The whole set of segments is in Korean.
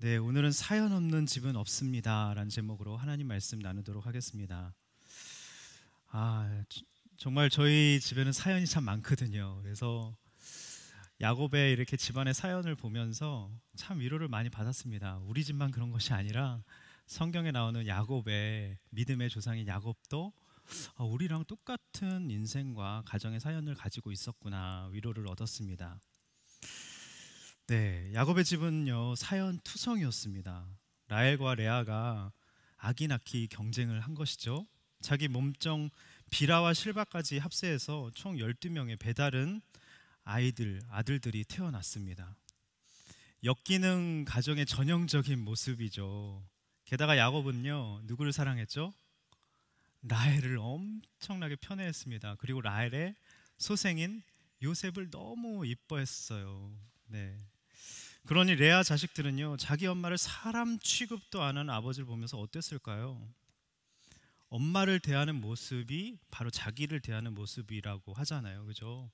네, 오늘은 사연 없는 집은 없습니다 라는 제목으로 하나님 말씀 나누도록 하겠습니다. 아, 정말 저희 집에는 사연이 참 많거든요. 그래서 야곱의 이렇게 집안의 사연을 보면서 참 위로를 많이 받았습니다. 우리 집만 그런 것이 아니라 성경에 나오는 야곱의 믿음의 조상인 야곱도 우리랑 똑같은 인생과 가정의 사연을 가지고 있었구나 위로를 얻었습니다. 네, 야곱의 집은요 사연 투성이었습니다. 라헬과 레아가 아기 낳기 경쟁을 한 것이죠. 자기 몸종 비라와 실바까지 합세해서 총 12명의 배다른 아들들이 태어났습니다. 역기능 가정의 전형적인 모습이죠. 게다가 야곱은요 누구를 사랑했죠? 라헬을 엄청나게 편애했습니다. 그리고 라헬의 소생인 요셉을 너무 이뻐했어요. 네. 그러니 레아 자식들은요 자기 엄마를 사람 취급도 안 하는 아버지를 보면서 어땠을까요? 엄마를 대하는 모습이 바로 자기를 대하는 모습이라고 하잖아요. 그죠?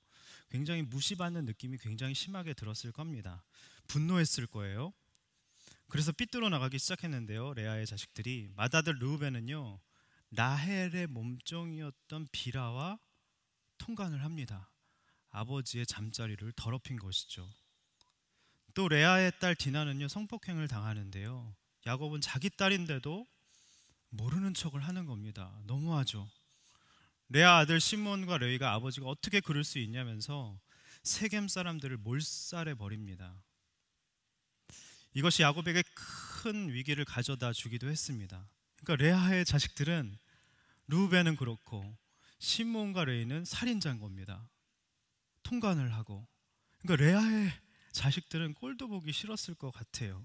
굉장히 무시받는 느낌이 굉장히 심하게 들었을 겁니다. 분노했을 거예요. 그래서 삐뚤어 나가기 시작했는데요. 레아의 자식들이 맏아들 르우벤은요 라헬의 몸종이었던 비라와 통간을 합니다. 아버지의 잠자리를 더럽힌 것이죠. 또 레아의 딸 디나는요 성폭행을 당하는데요. 야곱은 자기 딸인데도 모르는 척을 하는 겁니다. 너무하죠. 레아 아들 시몬과 레위가 아버지가 어떻게 그럴 수 있냐면서 세겜 사람들을 몰살해 버립니다. 이것이 야곱에게 큰 위기를 가져다 주기도 했습니다. 그러니까 레아의 자식들은 루벤은 그렇고 시몬과 레위는 살인자인 겁니다. 통간을 하고. 그러니까 레아의 자식들은 꼴도 보기 싫었을 것 같아요.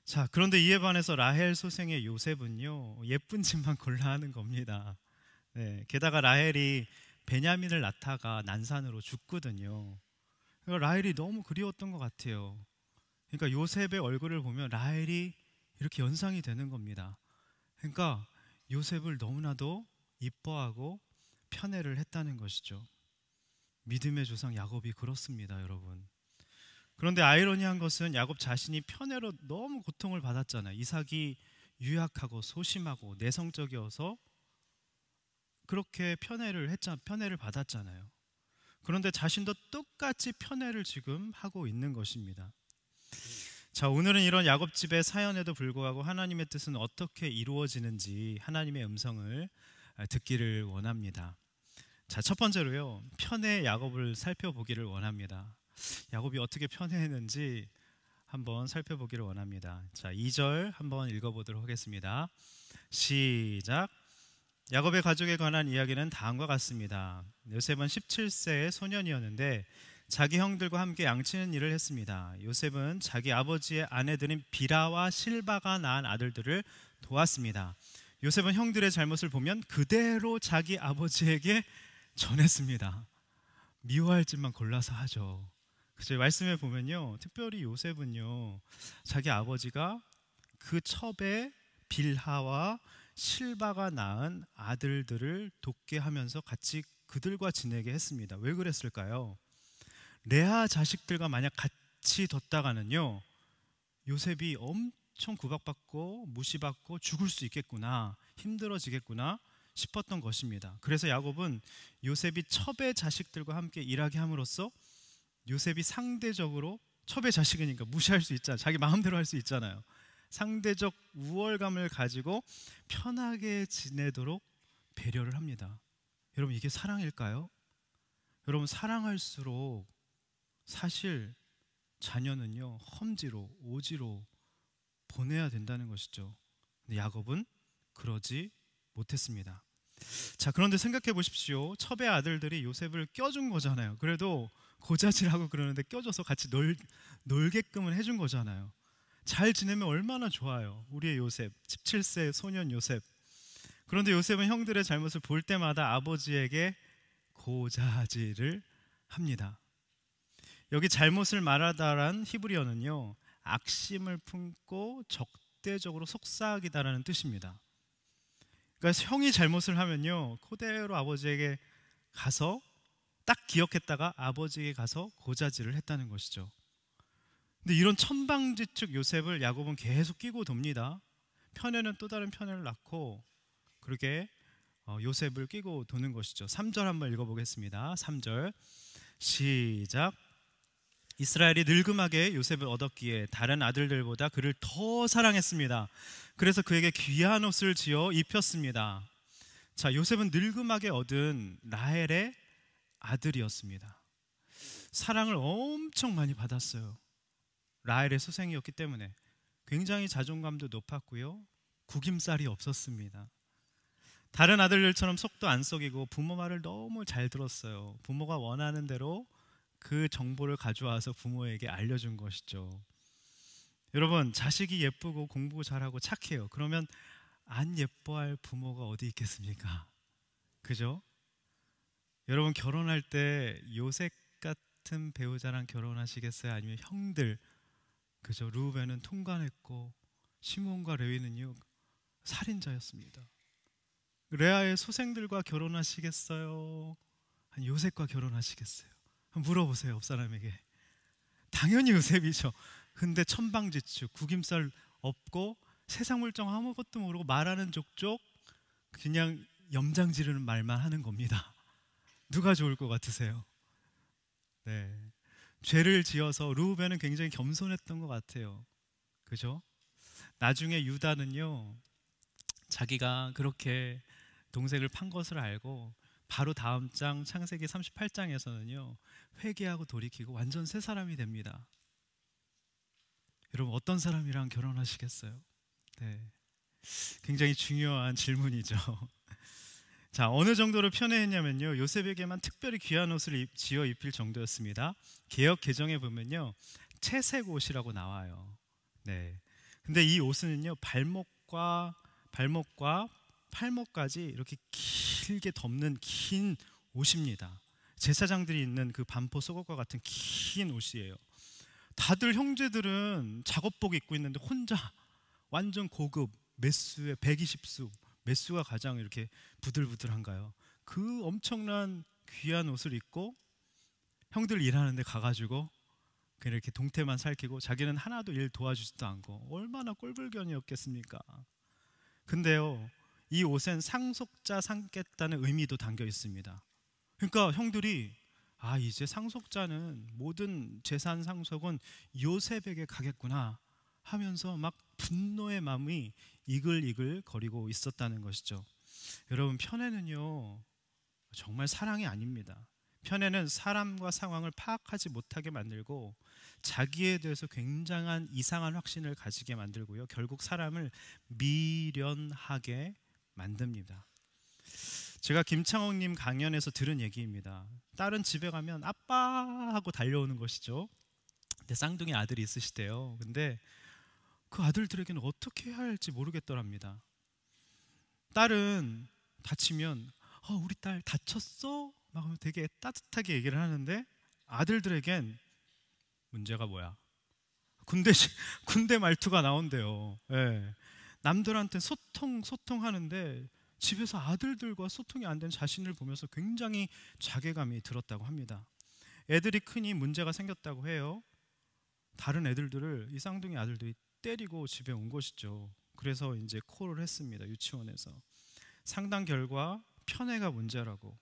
자, 그런데 이에 반해서 라헬 소생의 요셉은요 예쁜 짓만 골라 하는 겁니다. 네, 게다가 라헬이 베냐민을 낳다가 난산으로 죽거든요. 그러니까 라헬이 너무 그리웠던 것 같아요. 그러니까 요셉의 얼굴을 보면 라헬이 이렇게 연상이 되는 겁니다. 그러니까 요셉을 너무나도 이뻐하고 편애를 했다는 것이죠. 믿음의 조상 야곱이 그렇습니다, 여러분. 그런데 아이러니한 것은 야곱 자신이 편애로 너무 고통을 받았잖아요. 이삭이 유약하고 소심하고 내성적이어서 그렇게 편애를 받았잖아요. 그런데 자신도 똑같이 편애를 지금 하고 있는 것입니다. 자, 오늘은 이런 야곱집의 사연에도 불구하고 하나님의 뜻은 어떻게 이루어지는지 하나님의 음성을 듣기를 원합니다. 자, 첫 번째로요 편애 야곱을 살펴보기를 원합니다. 야곱이 어떻게 편애했는지 한번 살펴보기를 원합니다. 자, 2절 한번 읽어보도록 하겠습니다. 시작. 야곱의 가족에 관한 이야기는 다음과 같습니다. 요셉은 17세의 소년이었는데 자기 형들과 함께 양치는 일을 했습니다. 요셉은 자기 아버지의 아내들인 비라와 실바가 낳은 아들들을 도왔습니다. 요셉은 형들의 잘못을 보면 그대로 자기 아버지에게 전했습니다. 미워할 짓만 골라서 하죠. 그래서 말씀에 보면요 특별히 요셉은요 자기 아버지가 그 첩에 빌하와 실바가 낳은 아들들을 돕게 하면서 같이 그들과 지내게 했습니다. 왜 그랬을까요? 레아 자식들과 만약 같이 뒀다가는요 요셉이 엄청 구박받고 무시받고 죽을 수 있겠구나, 힘들어지겠구나 싶었던 것입니다. 그래서 야곱은 요셉이 첩의 자식들과 함께 일하게 함으로써 요셉이 상대적으로 첩의 자식이니까 무시할 수 있잖아요. 자기 마음대로 할 수 있잖아요. 상대적 우월감을 가지고 편하게 지내도록 배려를 합니다. 여러분, 이게 사랑일까요? 여러분, 사랑할수록 사실 자녀는요 험지로 오지로 보내야 된다는 것이죠. 근데 야곱은 그러지 못했습니다. 자, 그런데 생각해 보십시오. 첩의 아들들이 요셉을 껴준 거잖아요. 그래도 고자질하고 그러는데 껴줘서 같이 놀게끔은 해준 거잖아요. 잘 지내면 얼마나 좋아요. 우리의 요셉, 17세 소년 요셉. 그런데 요셉은 형들의 잘못을 볼 때마다 아버지에게 고자질을 합니다. 여기 잘못을 말하다란 히브리어는요 악심을 품고 적대적으로 속삭이다라는 뜻입니다. 그러니까 형이 잘못을 하면요 그대로 아버지에게 가서 딱 기억했다가 아버지에게 가서 고자질을 했다는 것이죠. 근데 이런 천방지축 요셉을 야곱은 계속 끼고 돕니다. 편에는 또 다른 편을 낳고 그렇게 요셉을 끼고 도는 것이죠. 3절 한번 읽어보겠습니다. 3절 시작. 이스라엘이 늙음하게 요셉을 얻었기에 다른 아들들보다 그를 더 사랑했습니다. 그래서 그에게 귀한 옷을 지어 입혔습니다. 자, 요셉은 늙음하게 얻은 라헬의 아들이었습니다. 사랑을 엄청 많이 받았어요. 라헬의 소생이었기 때문에 굉장히 자존감도 높았고요, 구김살이 없었습니다. 다른 아들들처럼 속도 안 썩이고 부모 말을 너무 잘 들었어요. 부모가 원하는 대로 그 정보를 가져와서 부모에게 알려준 것이죠. 여러분, 자식이 예쁘고 공부 잘하고 착해요. 그러면 안 예뻐할 부모가 어디 있겠습니까? 그죠? 여러분, 결혼할 때 요셉 같은 배우자랑 결혼하시겠어요? 아니면 형들, 그죠? 루벤은 통관했고 시몬과 레위는요 살인자였습니다. 레아의 소생들과 결혼하시겠어요? 아니 요셉과 결혼하시겠어요? 물어보세요, 옆 사람에게. 당연히 요셉이죠. 근데 천방지축, 구김살 없고 세상 물정 아무것도 모르고 말하는 족족 그냥 염장 지르는 말만 하는 겁니다. 누가 좋을 것 같으세요? 네, 죄를 지어서 르우벤은 굉장히 겸손했던 것 같아요. 그죠? 나중에 유다는요, 자기가 그렇게 동생을 판 것을 알고 바로 다음 장 창세기 38장에서는요 회개하고 돌이키고 완전 새 사람이 됩니다. 여러분, 어떤 사람이랑 결혼하시겠어요? 네, 굉장히 중요한 질문이죠. 자, 어느 정도로 편애했냐면요, 요셉에게만 특별히 귀한 옷을 지어 입힐 정도였습니다. 개역 개정에 보면요 채색 옷이라고 나와요. 네, 근데 이 옷은요 발목과 팔목까지 이렇게 길게 덮는 긴 옷입니다. 제사장들이 입는 그 반포 속옷과 같은 긴 옷이에요. 다들 형제들은 작업복 입고 있는데 혼자 완전 고급 메수의 120수, 메수가 가장 이렇게 부들부들한가요? 그 엄청난 귀한 옷을 입고 형들 일하는데 가가지고 그냥 이렇게 동태만 살피고 자기는 하나도 일 도와주지도 않고 얼마나 꼴불견이었겠습니까? 근데요, 이 옷엔 상속자 삼겠다는 의미도 담겨 있습니다. 그러니까 형들이 이제 상속자는 모든 재산 상속은 요셉에게 가겠구나 하면서 막 분노의 마음이 이글이글 거리고 있었다는 것이죠. 여러분, 편애는요 정말 사랑이 아닙니다. 편애는 사람과 상황을 파악하지 못하게 만들고 자기에 대해서 굉장한 이상한 확신을 가지게 만들고요, 결국 사람을 미련하게 만듭니다. 제가 김창옥님 강연에서 들은 얘기입니다. 딸은 집에 가면 아빠 하고 달려오는 것이죠. 근데 쌍둥이 아들이 있으시대요. 근데 그 아들들에게는 어떻게 해야 할지 모르겠더랍니다. 딸은 다치면 우리 딸 다쳤어? 막 되게 따뜻하게 얘기를 하는데 아들들에겐 문제가 뭐야? 군대 말투가 나온대요. 예. 남들한테 소통하는데 집에서 아들들과 소통이 안 된 자신을 보면서 굉장히 자괴감이 들었다고 합니다. 애들이 크니 문제가 생겼다고 해요. 다른 애들들을 이 쌍둥이 아들들이 때리고 집에 온 것이죠. 그래서 이제 콜을 했습니다, 유치원에서. 상담 결과 편애가 문제라고,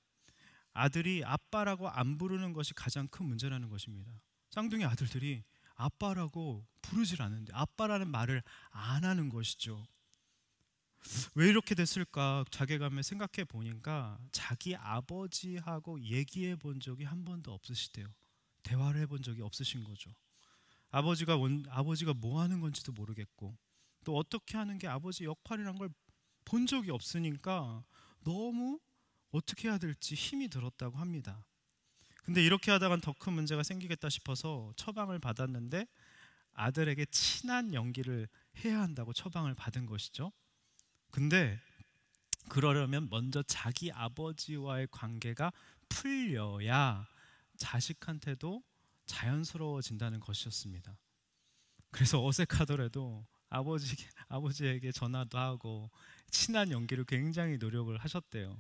아들이 아빠라고 안 부르는 것이 가장 큰 문제라는 것입니다. 쌍둥이 아들들이 아빠라고 부르질 않는데 아빠라는 말을 안 하는 것이죠. 왜 이렇게 됐을까 자괴감에 생각해 보니까 자기 아버지하고 얘기해 본 적이 한 번도 없으시대요. 대화를 해본 적이 없으신 거죠. 아버지가 뭐 하는 건지도 모르겠고 또 어떻게 하는 게 아버지 역할이란 걸 본 적이 없으니까 너무 어떻게 해야 될지 힘이 들었다고 합니다. 근데 이렇게 하다간 더 큰 문제가 생기겠다 싶어서 처방을 받았는데 아들에게 친한 연기를 해야 한다고 처방을 받은 것이죠. 근데 그러려면 먼저 자기 아버지와의 관계가 풀려야 자식한테도 자연스러워진다는 것이었습니다. 그래서 어색하더라도 아버지에게 전화도 하고 친한 연기를 굉장히 노력을 하셨대요.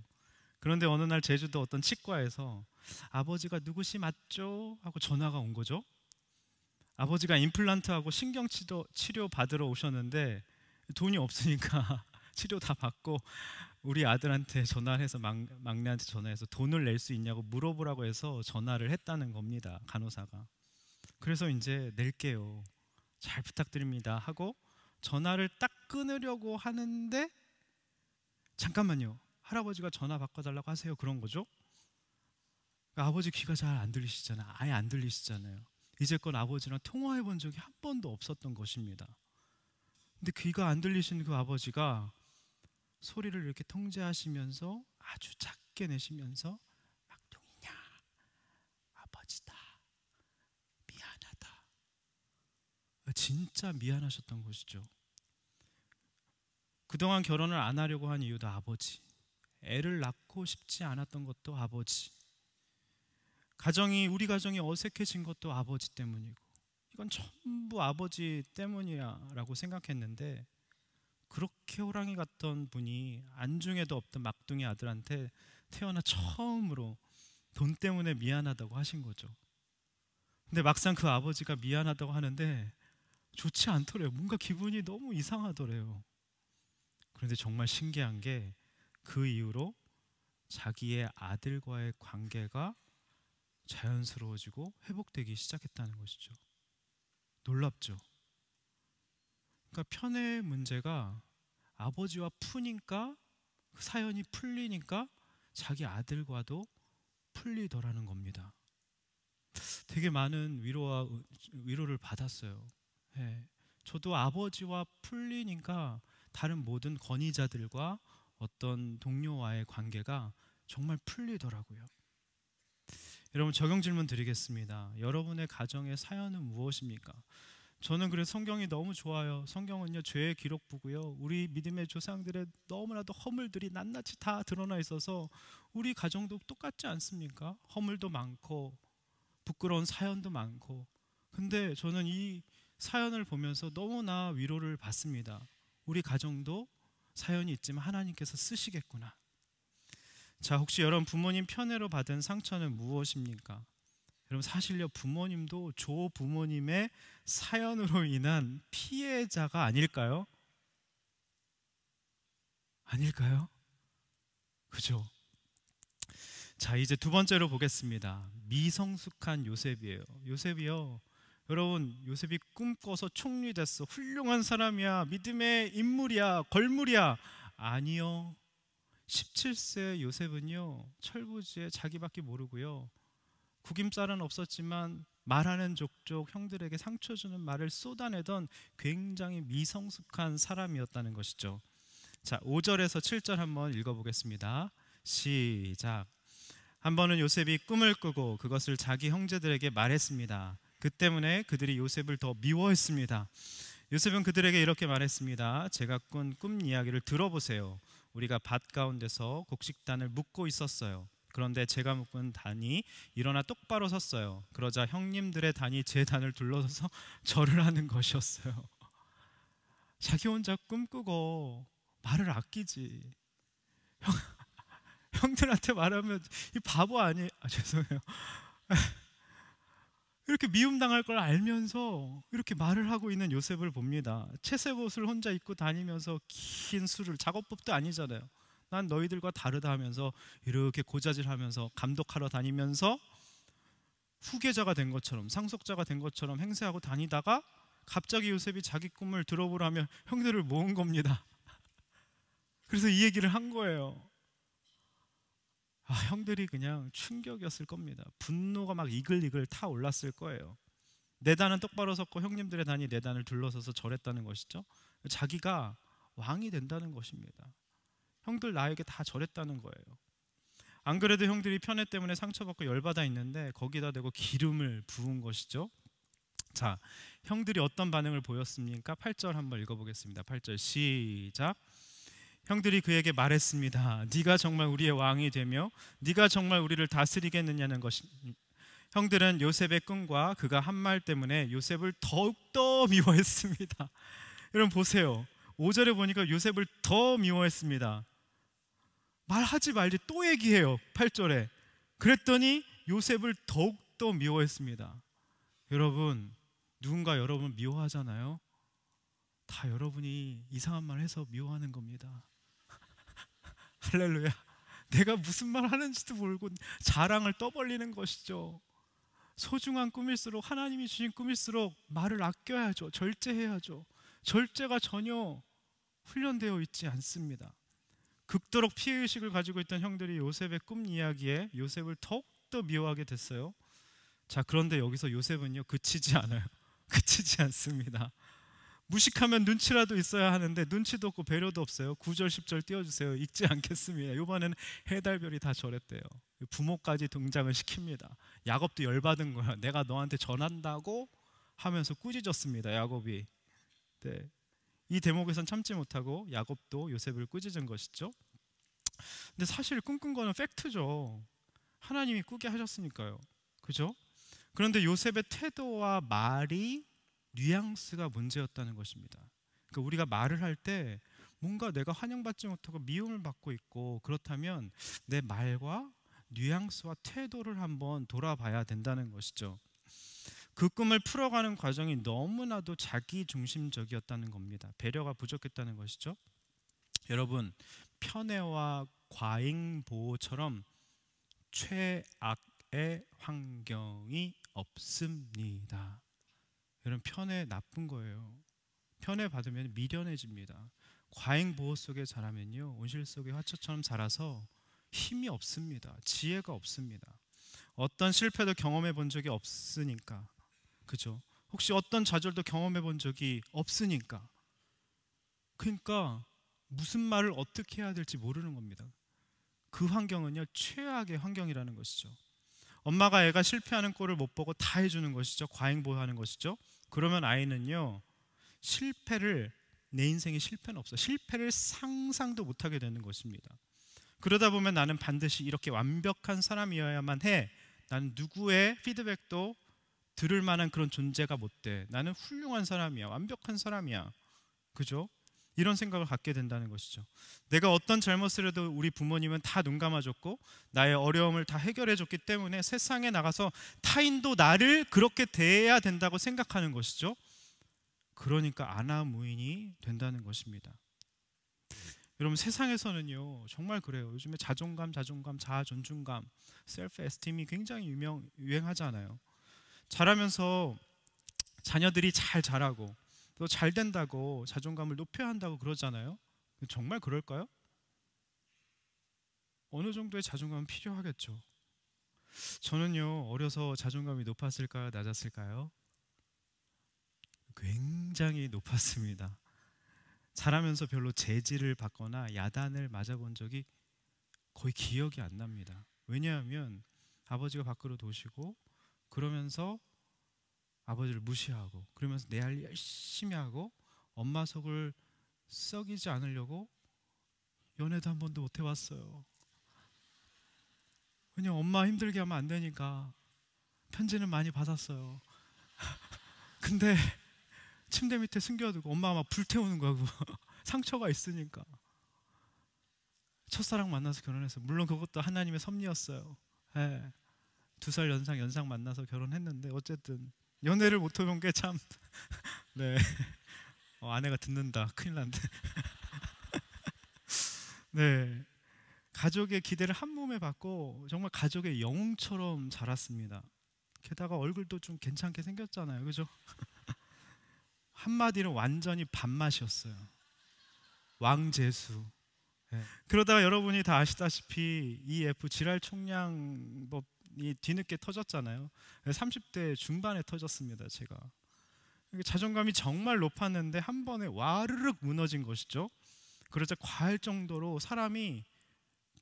그런데 어느 날 제주도 어떤 치과에서 아버지가 누구시 맞죠? 하고 전화가 온 거죠. 아버지가 임플란트하고 치료 받으러 오셨는데 돈이 없으니까 치료 다 받고 우리 아들한테 전화를 해서 막내한테 전화해서 돈을 낼 수 있냐고 물어보라고 해서 전화를 했다는 겁니다. 간호사가. 그래서 이제 낼게요. 잘 부탁드립니다 하고 전화를 딱 끊으려고 하는데 잠깐만요. 할아버지가 전화 바꿔달라고 하세요. 그런 거죠. 그러니까 아버지 귀가 잘 안 들리시잖아요. 아예 안 들리시잖아요. 이제껏 아버지랑 통화해 본 적이 한 번도 없었던 것입니다. 근데 귀가 안 들리신 그 아버지가 소리를 이렇게 통제하시면서 아주 작게 내시면서 막둥이냐 아버지다 미안하다. 진짜 미안하셨던 것이죠. 그동안 결혼을 안 하려고 한 이유도 아버지, 애를 낳고 싶지 않았던 것도 아버지, 우리 가정이 어색해진 것도 아버지 때문이고, 이건 전부 아버지 때문이야 라고 생각했는데, 그렇게 호랑이 같던 분이 안중에도 없던 막둥이 아들한테 태어나 처음으로 돈 때문에 미안하다고 하신 거죠. 근데 막상 그 아버지가 미안하다고 하는데 좋지 않더래요. 뭔가 기분이 너무 이상하더래요. 그런데 정말 신기한 게 그 이후로 자기의 아들과의 관계가 자연스러워지고 회복되기 시작했다는 것이죠. 놀랍죠? 그러니까 편의 문제가 아버지와 푸니까 그 사연이 풀리니까 자기 아들과도 풀리더라는 겁니다. 되게 많은 위로를 받았어요. 네. 저도 아버지와 풀리니까 다른 모든 권위자들과 어떤 동료와의 관계가 정말 풀리더라고요. 여러분, 적용 질문 드리겠습니다. 여러분의 가정의 사연은 무엇입니까? 저는 그래서 성경이 너무 좋아요. 성경은요, 죄의 기록부고요. 우리 믿음의 조상들의 너무나도 허물들이 낱낱이 다 드러나 있어서 우리 가정도 똑같지 않습니까? 허물도 많고 부끄러운 사연도 많고. 근데 저는 이 사연을 보면서 너무나 위로를 받습니다. 우리 가정도 사연이 있지만 하나님께서 쓰시겠구나. 자, 혹시 여러분 부모님 편애로 받은 상처는 무엇입니까? 여러분, 사실요, 부모님도 조 부모님의 사연으로 인한 피해자가 아닐까요? 아닐까요? 그죠? 자, 이제 두 번째로 보겠습니다. 미성숙한 요셉이에요. 요셉이요, 여러분, 요셉이 꿈꿔서 총리 됐어, 훌륭한 사람이야, 믿음의 인물이야, 걸물이야. 아니요. 17세 요셉은요, 철부지에 자기밖에 모르고요, 구김살은 없었지만 말하는 족족 형들에게 상처 주는 말을 쏟아내던 굉장히 미성숙한 사람이었다는 것이죠. 자, 5절에서 7절 한번 읽어보겠습니다. 시작. 한 번은 요셉이 꿈을 꾸고 그것을 자기 형제들에게 말했습니다. 그 때문에 그들이 요셉을 더 미워했습니다. 요셉은 그들에게 이렇게 말했습니다. 제가 꾼 꿈 이야기를 들어보세요. 우리가 밭 가운데서 곡식단을 묶고 있었어요. 그런데 제가 묶은 단이 일어나 똑바로 섰어요. 그러자 형님들의 단이 제 단을 둘러서서 절을 하는 것이었어요. 자기 혼자 꿈꾸고 말을 아끼지. 형들한테 말하면 이 바보 아니에요? 죄송해요. 이렇게 미움당할 걸 알면서 이렇게 말을 하고 있는 요셉을 봅니다. 채색 옷을 혼자 입고 다니면서 긴 술을, 작업법도 아니잖아요. 난 너희들과 다르다 하면서 이렇게 고자질하면서 감독하러 다니면서 후계자가 된 것처럼, 상속자가 된 것처럼 행세하고 다니다가 갑자기 요셉이 자기 꿈을 들어보라며 형들을 모은 겁니다. 그래서 이 얘기를 한 거예요. 형들이 그냥 충격이었을 겁니다. 분노가 막 이글이글 타올랐을 거예요. 내 단은 똑바로 섰고 형님들의 단이 내 단을 둘러서서 절했다는 것이죠. 자기가 왕이 된다는 것입니다. 형들 나에게 다 절했다는 거예요. 안 그래도 형들이 편애 때문에 상처받고 열받아 있는데 거기다 대고 기름을 부은 것이죠. 자, 형들이 어떤 반응을 보였습니까? 8절 한번 읽어보겠습니다. 8절 시작. 형들이 그에게 말했습니다. 네가 정말 우리의 왕이 되며 네가 정말 우리를 다스리겠느냐는 것이. 형들은 요셉의 꿈과 그가 한 말 때문에 요셉을 더욱더 미워했습니다. 여러분 보세요. 5절에 보니까 요셉을 더 미워했습니다. 말하지 말지 또 얘기해요. 8절에 그랬더니 요셉을 더욱더 미워했습니다. 여러분, 누군가 여러분을 미워하잖아요. 다 여러분이 이상한 말 해서 미워하는 겁니다. 할렐루야. 내가 무슨 말 하는지도 모르고 자랑을 떠벌리는 것이죠. 소중한 꿈일수록, 하나님이 주신 꿈일수록 말을 아껴야죠. 절제해야죠. 절제가 전혀 훈련되어 있지 않습니다. 극도록 피해의식을 가지고 있던 형들이 요셉의 꿈 이야기에 요셉을 더욱더 미워하게 됐어요. 자, 그런데 여기서 요셉은요 그치지 않아요. 그치지 않습니다. 무식하면 눈치라도 있어야 하는데 눈치도 없고 배려도 없어요. 9절 10절 띄워주세요. 읽지 않겠습니다. 이번에는 해달별이 다 저랬대요. 부모까지 등장을 시킵니다. 야곱도 열받은 거야. 내가 너한테 전한다고 하면서 꾸짖었습니다. 야곱이. 네. 이 대목에선 참지 못하고 야곱도 요셉을 꾸짖은 것이죠. 근데 사실 꿈꾼 거는 팩트죠. 하나님이 꾸게 하셨으니까요. 그죠? 그런데 요셉의 태도와 말이 뉘앙스가 문제였다는 것입니다. 그러니까 우리가 말을 할 때 뭔가 내가 환영받지 못하고 미움을 받고 있고 그렇다면 내 말과 뉘앙스와 태도를 한번 돌아봐야 된다는 것이죠. 그 꿈을 풀어가는 과정이 너무나도 자기중심적이었다는 겁니다. 배려가 부족했다는 것이죠. 여러분, 편애와 과잉보호처럼 최악의 환경이 없습니다. 여러분, 편애 나쁜 거예요. 편애 받으면 미련해집니다. 과잉보호 속에 자라면요 온실 속의 화초처럼 자라서 힘이 없습니다. 지혜가 없습니다. 어떤 실패도 경험해 본 적이 없으니까. 그죠? 혹시 어떤 좌절도 경험해 본 적이 없으니까. 그러니까 무슨 말을 어떻게 해야 될지 모르는 겁니다. 그 환경은요 최악의 환경이라는 것이죠. 엄마가 애가 실패하는 꼴을 못 보고 다 해주는 것이죠. 과잉보호하는 것이죠. 그러면 아이는요 실패를, 내 인생에 실패는 없어, 실패를 상상도 못하게 되는 것입니다. 그러다 보면 나는 반드시 이렇게 완벽한 사람이어야만 해, 나는 누구의 피드백도 들을 만한 그런 존재가 못 돼, 나는 훌륭한 사람이야, 완벽한 사람이야. 그죠? 이런 생각을 갖게 된다는 것이죠. 내가 어떤 잘못을 해도 우리 부모님은 다 눈 감아줬고 나의 어려움을 다 해결해 줬기 때문에 세상에 나가서 타인도 나를 그렇게 대해야 된다고 생각하는 것이죠. 그러니까 아나무인이 된다는 것입니다. 여러분, 세상에서는요 정말 그래요. 요즘에 자존감, 자아 존중감, 셀프 에스팀이 굉장히 유행하잖아요. 자라면서 자녀들이 잘 자라고 또 잘 된다고 자존감을 높여야 한다고 그러잖아요. 정말 그럴까요? 어느 정도의 자존감은 필요하겠죠. 저는요 어려서 자존감이 높았을까요, 낮았을까요? 굉장히 높았습니다. 자라면서 별로 제지를 받거나 야단을 맞아본 적이 거의 기억이 안 납니다. 왜냐하면 아버지가 밖으로 도시고 그러면서 아버지를 무시하고 그러면서 내 할 일 열심히 하고 엄마 속을 썩이지 않으려고 연애도 한 번도 못 해봤어요. 그냥 엄마 힘들게 하면 안 되니까 편지는 많이 받았어요. 근데 침대 밑에 숨겨두고 엄마가 막 불태우는 거고 상처가 있으니까. 첫사랑 만나서 결혼했어요. 물론 그것도 하나님의 섭리였어요. 네. 2살 연상 만나서 결혼했는데 어쨌든 연애를 못 해본 게 참 네. 아내가 듣는다 큰일 난데. 네. 가족의 기대를 한 몸에 받고 정말 가족의 영웅처럼 자랐습니다. 게다가 얼굴도 좀 괜찮게 생겼잖아요. 그죠? 한마디로 완전히 밥맛이었어요. 왕재수. 네. 그러다가 여러분이 다 아시다시피 EF 지랄 총량법이 뒤늦게 터졌잖아요. 30대 중반에 터졌습니다. 제가 자존감이 정말 높았는데 한 번에 와르륵 무너진 것이죠. 그러자 과할 정도로 사람이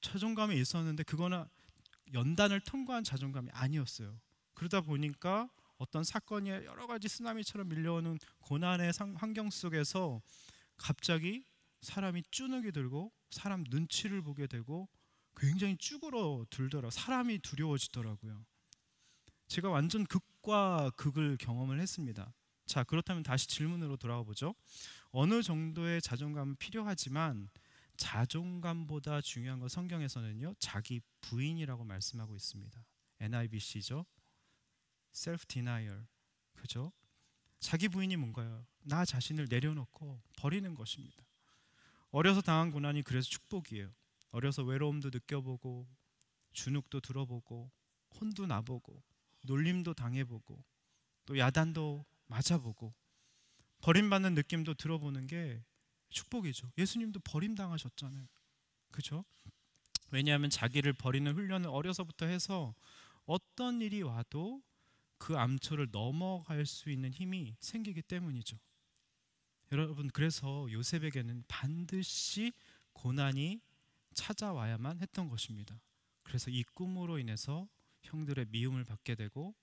자존감이 있었는데 그거는 연단을 통과한 자존감이 아니었어요. 그러다 보니까 어떤 사건이 여러 가지 쓰나미처럼 밀려오는 고난의 환경 속에서 갑자기 사람이 쭈눅이 들고 사람 눈치를 보게 되고 굉장히 쭈그러들더라고요. 사람이 두려워지더라고요. 제가 완전 극과 극을 경험을 했습니다. 자, 그렇다면 다시 질문으로 돌아와 보죠. 어느 정도의 자존감은 필요하지만 자존감보다 중요한 건 성경에서는요 자기 부인이라고 말씀하고 있습니다. NIVC죠. Self denial. 그죠? 자기 부인이 뭔가요? 나 자신을 내려놓고 버리는 것입니다. 어려서 당한 고난이 그래서 축복이에요. 어려서 외로움도 느껴보고 주눅도 들어보고 혼도 나보고 놀림도 당해보고 또 야단도 맞아보고 버림받는 느낌도 들어보는 게 축복이죠. 예수님도 버림당하셨잖아요. 그죠? 왜냐하면 자기를 버리는 훈련을 어려서부터 해서 어떤 일이 와도 그 암초를 넘어갈 수 있는 힘이 생기기 때문이죠. 여러분, 그래서 요셉에게는 반드시 고난이 찾아와야만 했던 것입니다. 그래서 이 꿈으로 인해서 형들의 미움을 받게 되고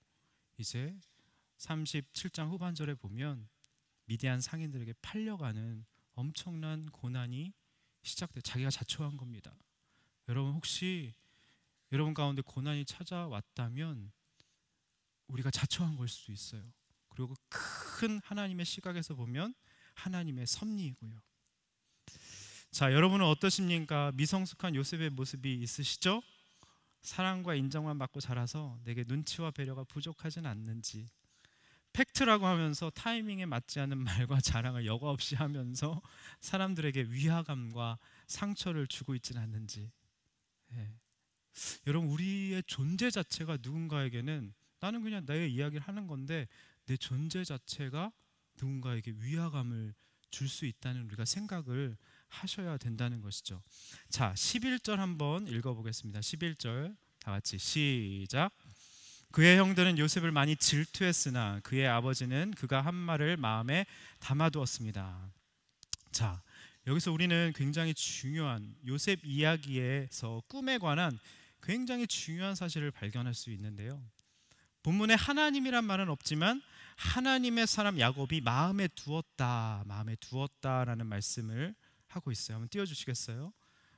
이제 37장 후반절에 보면 미디안 상인들에게 팔려가는 엄청난 고난이 시작돼. 자기가 자초한 겁니다. 여러분, 혹시 여러분 가운데 고난이 찾아왔다면 우리가 자초한 걸 수도 있어요. 그리고 큰 하나님의 시각에서 보면 하나님의 섭리이고요. 자, 여러분은 어떠십니까? 미성숙한 요셉의 모습이 있으시죠? 사랑과 인정만 받고 자라서 내게 눈치와 배려가 부족하진 않는지, 팩트라고 하면서 타이밍에 맞지 않는 말과 자랑을 여과 없이 하면서 사람들에게 위화감과 상처를 주고 있지는 않는지. 여러분, 우리의 존재 자체가 누군가에게는, 나는 그냥 내 이야기를 하는 건데 내 존재 자체가 누군가에게 위화감을 줄 수 있다는 우리가 생각을 하셔야 된다는 것이죠. 자, 11절 한번 읽어보겠습니다. 11절 다 같이 시작. 그의 형들은 요셉을 많이 질투했으나 그의 아버지는 그가 한 말을 마음에 담아두었습니다. 자, 여기서 우리는 굉장히 중요한 요셉 이야기에서 꿈에 관한 굉장히 중요한 사실을 발견할 수 있는데요. 본문에 하나님이란 말은 없지만 하나님의 사람 야곱이 마음에 두었다라는 말씀을 하고 있어요. 한번 띄워주시겠어요?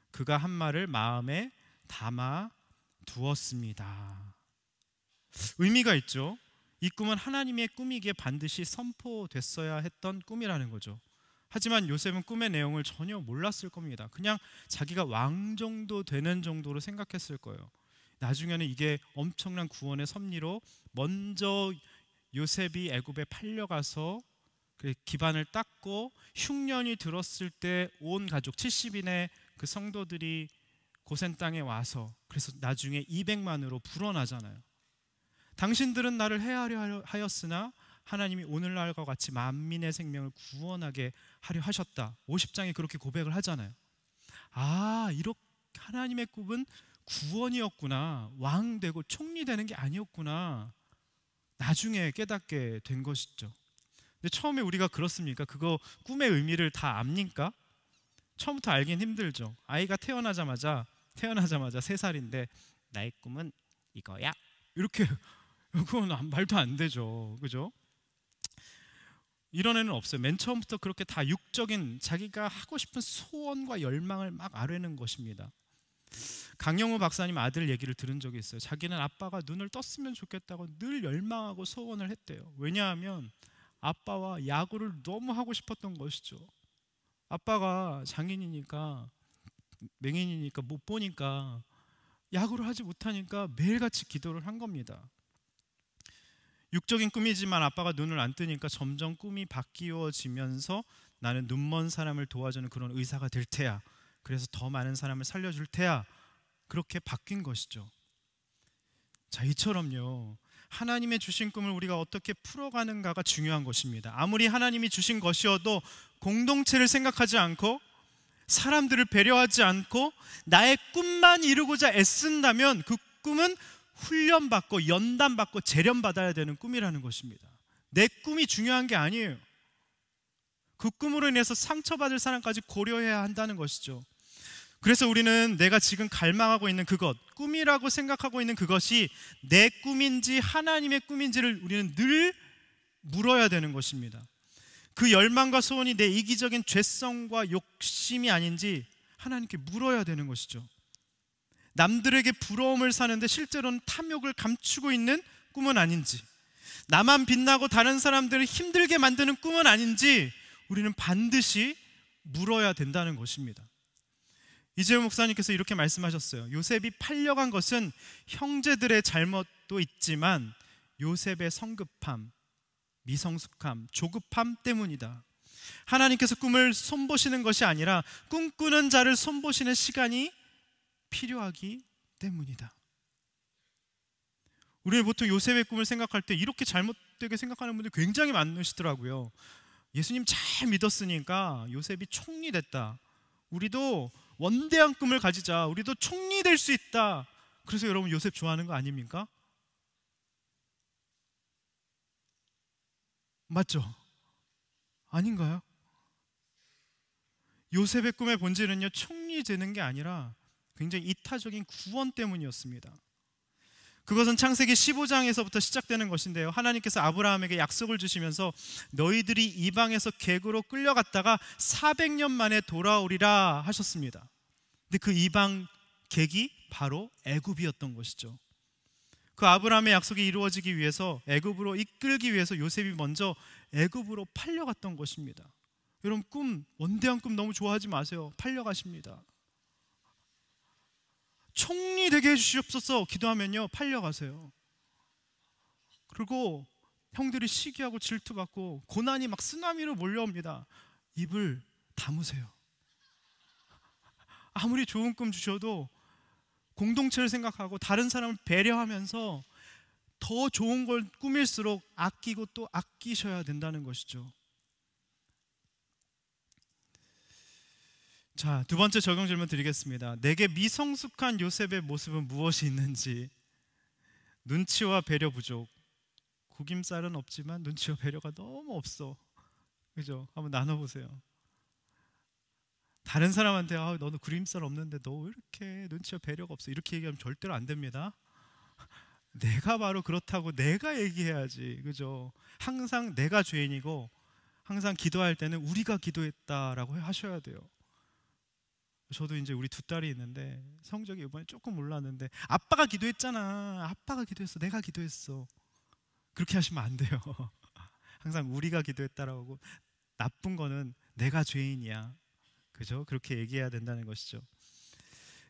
그가 한 말을 마음에 담아 두었습니다. 의미가 있죠. 이 꿈은 하나님의 꿈이기에 반드시 선포됐어야 했던 꿈이라는 거죠. 하지만 요셉은 꿈의 내용을 전혀 몰랐을 겁니다. 그냥 자기가 왕 정도 되는 정도로 생각했을 거예요. 나중에는 이게 엄청난 구원의 섭리로 먼저 요셉이 애굽에 팔려가서 기반을 닦고 흉년이 들었을 때 온 가족 70인의 그 성도들이 고센 땅에 와서 그래서 나중에 200만으로 불어나잖아요. 당신들은 나를 해하려 하였으나 하나님이 오늘날과 같이 만민의 생명을 구원하게 하려 하셨다. 50장에 그렇게 고백을 하잖아요. 아, 이렇게 하나님의 꿈은 구원이었구나. 왕 되고 총리 되는 게 아니었구나. 나중에 깨닫게 된 것이죠. 근데 처음에 우리가 그렇습니까? 그거 꿈의 의미를 다 압니까? 처음부터 알긴 힘들죠. 아이가 태어나자마자 3살인데 나의 꿈은 이거야. 이렇게 그건 말도 안 되죠. 그죠? 이런 애는 없어요. 맨 처음부터 그렇게 다 육적인 자기가 하고 싶은 소원과 열망을 막 아뢰는 것입니다. 강영우 박사님 아들 얘기를 들은 적이 있어요. 자기는 아빠가 눈을 떴으면 좋겠다고 늘 열망하고 소원을 했대요. 왜냐하면 아빠와 야구를 너무 하고 싶었던 것이죠. 아빠가 장인이니까 맹인이니까 못 보니까 야구를 하지 못하니까 매일같이 기도를 한 겁니다. 육적인 꿈이지만 아빠가 눈을 안 뜨니까 점점 꿈이 바뀌어지면서 나는 눈먼 사람을 도와주는 그런 의사가 될 테야. 그래서 더 많은 사람을 살려줄 테야. 그렇게 바뀐 것이죠. 자, 이처럼요. 하나님의 주신 꿈을 우리가 어떻게 풀어가는가가 중요한 것입니다. 아무리 하나님이 주신 것이어도 공동체를 생각하지 않고 사람들을 배려하지 않고 나의 꿈만 이루고자 애쓴다면 그 꿈은 훈련받고 연단받고 재련받아야 되는 꿈이라는 것입니다. 내 꿈이 중요한 게 아니에요. 그 꿈으로 인해서 상처받을 사람까지 고려해야 한다는 것이죠. 그래서 우리는 내가 지금 갈망하고 있는 그것, 꿈이라고 생각하고 있는 그것이 내 꿈인지 하나님의 꿈인지를 우리는 늘 물어야 되는 것입니다. 그 열망과 소원이 내 이기적인 죄성과 욕심이 아닌지 하나님께 물어야 되는 것이죠. 남들에게 부러움을 사는데 실제로는 탐욕을 감추고 있는 꿈은 아닌지, 나만 빛나고 다른 사람들을 힘들게 만드는 꿈은 아닌지 우리는 반드시 물어야 된다는 것입니다. 이재용 목사님께서 이렇게 말씀하셨어요. 요셉이 팔려간 것은 형제들의 잘못도 있지만 요셉의 성급함, 미성숙함, 조급함 때문이다. 하나님께서 꿈을 손보시는 것이 아니라 꿈꾸는 자를 손보시는 시간이 필요하기 때문이다. 우리는 보통 요셉의 꿈을 생각할 때 이렇게 잘못되게 생각하는 분들이 굉장히 많으시더라고요. 예수님 잘 믿었으니까 요셉이 총리 됐다. 우리도 원대한 꿈을 가지자. 우리도 총리 될 수 있다. 그래서 여러분 요셉 좋아하는 거 아닙니까? 맞죠? 아닌가요? 요셉의 꿈의 본질은요, 총리 되는 게 아니라 굉장히 이타적인 구원 때문이었습니다. 그것은 창세기 15장에서부터 시작되는 것인데요, 하나님께서 아브라함에게 약속을 주시면서 너희들이 이방에서 객으로 끌려갔다가 400년 만에 돌아오리라 하셨습니다. 근데 그 이방 객이 바로 애굽이었던 것이죠. 그 아브라함의 약속이 이루어지기 위해서, 애굽으로 이끌기 위해서 요셉이 먼저 애굽으로 팔려갔던 것입니다. 여러분, 원대한 꿈 너무 좋아하지 마세요. 팔려가십니다. 총리 되게 해주시옵소서 기도하면요, 팔려가세요. 그리고 형들이 시기하고 질투받고 고난이 막 쓰나미로 몰려옵니다. 입을 다무세요. 아무리 좋은 꿈 주셔도 공동체를 생각하고 다른 사람을 배려하면서 더 좋은 걸 꾸밀수록 아끼고 또 아끼셔야 된다는 것이죠. 자, 두 번째 적용 질문 드리겠습니다. 내게 미성숙한 요셉의 모습은 무엇이 있는지. 눈치와 배려 부족. 구김살은 없지만 눈치와 배려가 너무 없어. 그죠? 한번 나눠보세요. 다른 사람한테 너는 구김살 없는데 너 왜 이렇게 눈치와 배려가 없어, 이렇게 얘기하면 절대로 안 됩니다. 내가 바로 그렇다고 내가 얘기해야지. 그죠? 항상 내가 죄인이고 항상 기도할 때는 우리가 기도했다라고 하셔야 돼요. 저도 이제 우리 두 딸이 있는데 성적이 이번에 조금 올랐는데 아빠가 기도했잖아, 아빠가 기도했어, 내가 기도했어, 그렇게 하시면 안 돼요. 항상 우리가 기도했다라고, 나쁜 거는 내가 죄인이야. 그죠? 그렇게 얘기해야 된다는 것이죠.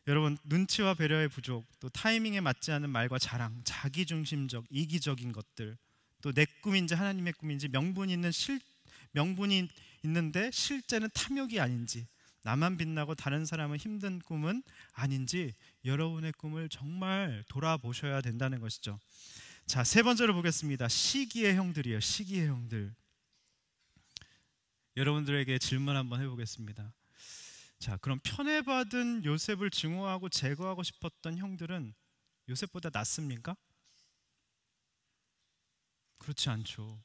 여러분, 눈치와 배려의 부족, 또 타이밍에 맞지 않은 말과 자랑, 자기중심적, 이기적인 것들, 또 내 꿈인지 하나님의 꿈인지, 명분이 있는데 실제는 탐욕이 아닌지, 나만 빛나고 다른 사람은 힘든 꿈은 아닌지, 여러분의 꿈을 정말 돌아보셔야 된다는 것이죠. 자, 세 번째로 보겠습니다. 시기의 형들이에요. 시기의 형들. 여러분들에게 질문 한번 해보겠습니다. 자, 그럼 편애받은 요셉을 증오하고 제거하고 싶었던 형들은 요셉보다 낫습니까? 그렇지 않죠.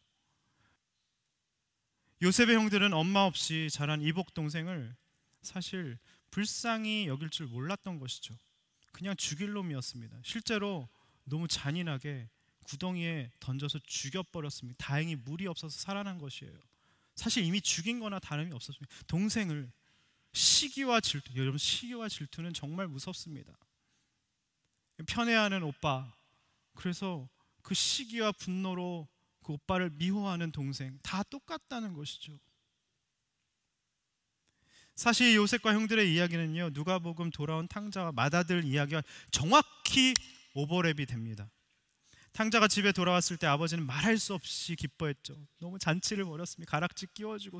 요셉의 형들은 엄마 없이 자란 이복 동생을 사실 불쌍히 여길 줄 몰랐던 것이죠. 그냥 죽일 놈이었습니다. 실제로 너무 잔인하게 구덩이에 던져서 죽여버렸습니다. 다행히 물이 없어서 살아난 것이에요. 사실 이미 죽인 거나 다름이 없었습니다. 동생을. 시기와 질투, 여러분, 시기와 질투는 정말 무섭습니다. 편애하는 오빠, 그래서 그 시기와 분노로 그 오빠를 미워하는 동생, 다 똑같다는 것이죠. 사실 요셉과 형들의 이야기는요, 누가복음 돌아온 탕자와 맏아들 이야기와 정확히 오버랩이 됩니다. 탕자가 집에 돌아왔을 때 아버지는 말할 수 없이 기뻐했죠. 너무 잔치를 벌였습니다. 가락지 끼워주고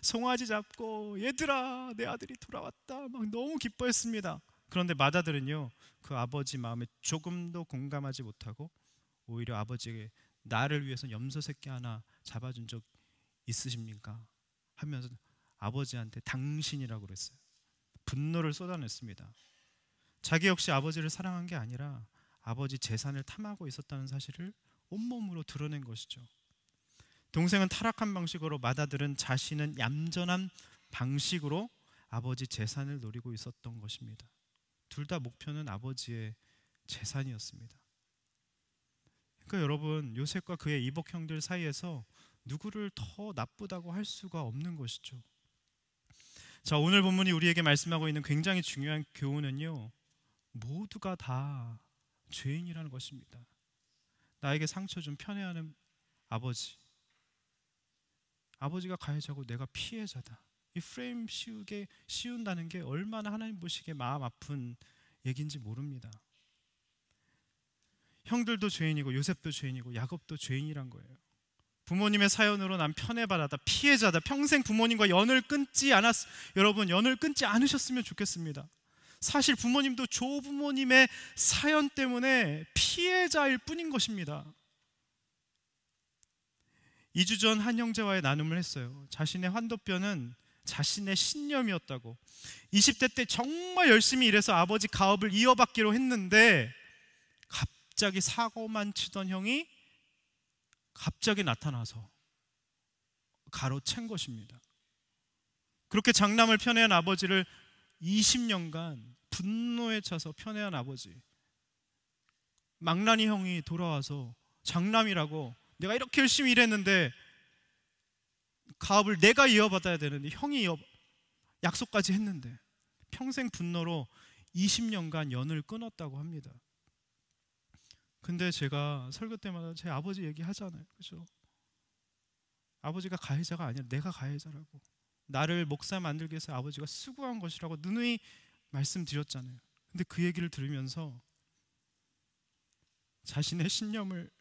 송아지 잡고, 얘들아 내 아들이 돌아왔다, 막 너무 기뻐했습니다. 그런데 맏아들은요, 그 아버지 마음에 조금도 공감하지 못하고 오히려 아버지에게 나를 위해서 염소 새끼 하나 잡아준 적 있으십니까? 하면서 아버지한테 당신이라고 그랬어요. 분노를 쏟아냈습니다. 자기 역시 아버지를 사랑한 게 아니라 아버지 재산을 탐하고 있었다는 사실을 온몸으로 드러낸 것이죠. 동생은 타락한 방식으로, 맏아들은 자신은 얌전한 방식으로 아버지 재산을 노리고 있었던 것입니다. 둘 다 목표는 아버지의 재산이었습니다. 그러니까 여러분, 요셉과 그의 이복 형들 사이에서 누구를 더 나쁘다고 할 수가 없는 것이죠. 자, 오늘 본문이 우리에게 말씀하고 있는 굉장히 중요한 교훈은요, 모두가 다 죄인이라는 것입니다. 나에게 상처 준 편애하는 아버지가 가해자고 내가 피해자다. 이 프레임 씌운다는 게 얼마나 하나님 보시기에 마음 아픈 얘기인지 모릅니다. 형들도 죄인이고 요셉도 죄인이고 야곱도 죄인이란 거예요. 부모님의 사연으로 난 편애받았다, 피해자다, 평생 부모님과 연을 끊지 않았. 여러분, 연을 끊지 않으셨으면 좋겠습니다. 사실 부모님도 조부모님의 사연 때문에 피해자일 뿐인 것입니다. 2주 전 한 형제와의 나눔을 했어요. 자신의 환도뼈는 자신의 신념이었다고. 20대 때 정말 열심히 일해서 아버지 가업을 이어받기로 했는데 갑자기 사고만 치던 형이 갑자기 나타나서 가로챈 것입니다. 그렇게 장남을 편애한 아버지를 20년간 분노에 차서 편애한 아버지, 망나니 형이 돌아와서 장남이라고, 내가 이렇게 열심히 일했는데 가업을 내가 이어받아야 되는데 형이 약속까지 했는데, 평생 분노로 20년간 연을 끊었다고 합니다. 근데 제가 설교 때마다 제 아버지 얘기하잖아요. 그렇죠? 아버지가 가해자가 아니라 내가 가해자라고, 나를 목사 만들기 위해서 아버지가 수고한 것이라고 누누이 말씀드렸잖아요. 근데 그 얘기를 들으면서 자신의 신념을